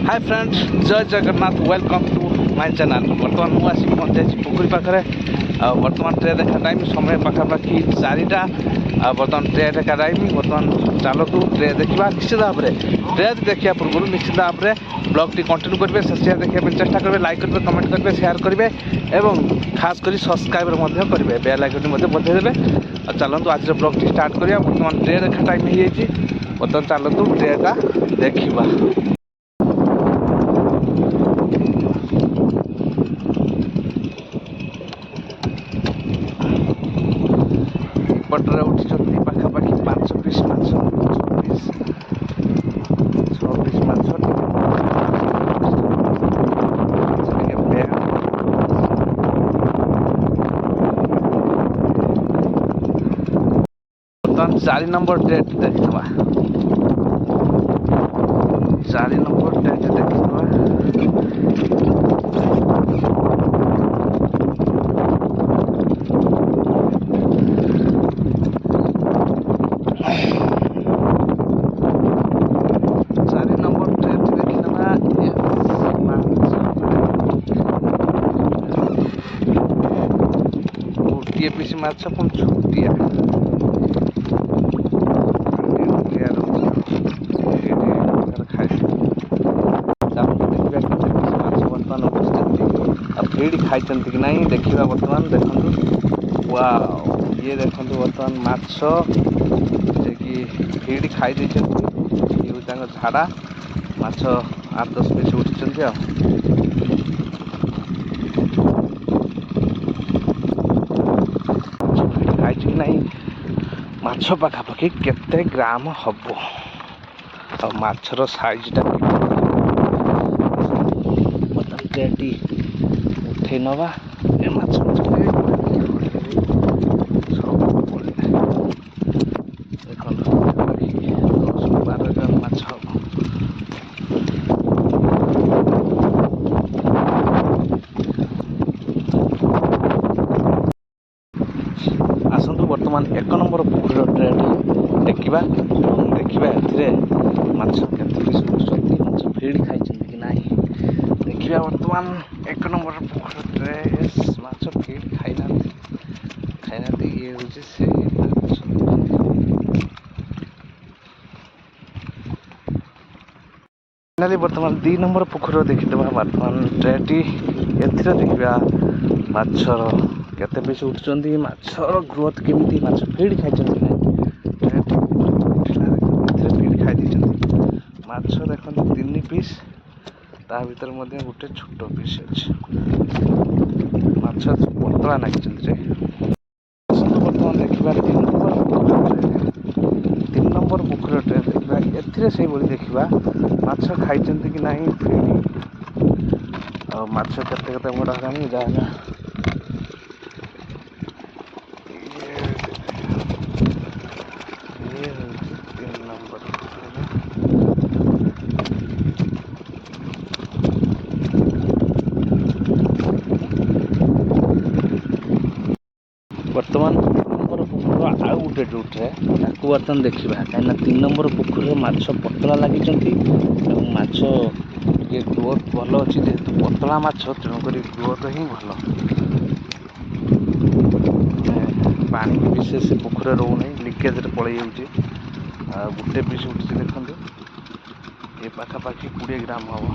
हाय friends, जय Jagannath. Welcome to my channel. बर्तमान मुझे आसिक पहुँची पोखरी पाखे। बर्तमान ट्रे देखा टाइम समय पखापाखि 4टा। बर्तमान ट्रे देखा टाइम। बर्तमान चलतु ट्रे देखा निश्चित भाव में ट्रे देखा पूर्व निश्चित भाव में ब्लॉग टी कंटिन्यू करेंगे। शेष देखा चेष्टा करेंगे। लाइक करेंगे, कमेंट करेंगे, शेयर करेंगे एवं खास कर सब्सक्राइब करेंगे। बेल आइकन बजाई देवे। चलतु आज ब्लॉग टी स्टार्ट करिया। बर्तमान ट्रे देखा टाइम हो बर्तमान चलतु ट्रेटा देखा। पटरे उठी पाखापाखि 5 पिस माछ 6 पिस माछ बर्तमान 4 नंबर डेट देखा। 4 नंबर डेट देखा। गोटे पिस माछ पुणी छुटिया फिड खाई कि ना देखा। बर्तमान देखु वाओ ये देखु बर्तमान माछ कि फिड खाई झाड़ा माछ 8-10 पिस उठी। खाई ना माछ पाखापाखि केते ग्राम हम और माछर साइजटा बर्तमान उठे नवा ए माछ आसतु बर्तमान 1 नंबर पोखरी ट्रेड देखा। देखा ए माछ केते पिस उठुछंती, माछ फिड खाई कि ना देखा। बर्तमान 1 नंबर पोखरी ट्रे माछ फिड खाईना ये हूँ से फाइनाली बर्तमान 2 नंबर पोखरी देखीदे। बर्तमान ट्रेटी देखा माछर केते पिस उठुछंती, माछर ग्रोथ केमिति, माछ फिड खाई फिड खाई माछ देखते 3 पिस ता भीतर गोटे छोट पिस अच्छे माछ पतला लगी। बर्तमान देखा 3 नंबर पोखरी ट्रे देखा। एसे देखा माछ खाई कि ना फिड और माछ केते बड़ा हेलानी जहाँ बर्तमान नंबर पोखर आउ गोटे डुट्रे ताकू बर्तमान देखा कहीं 3 नंबर पोखर माछ पतला लगी माछ ये ग्रोथ भल अच्छी जेहेतु पतला माछ तेणुक ग्रोथ ही भल पानी भी विशेष पोखर रोना लिकेज पलि गोटे पीस उठी देखते ये पाखापाखि 20 ग्राम हम।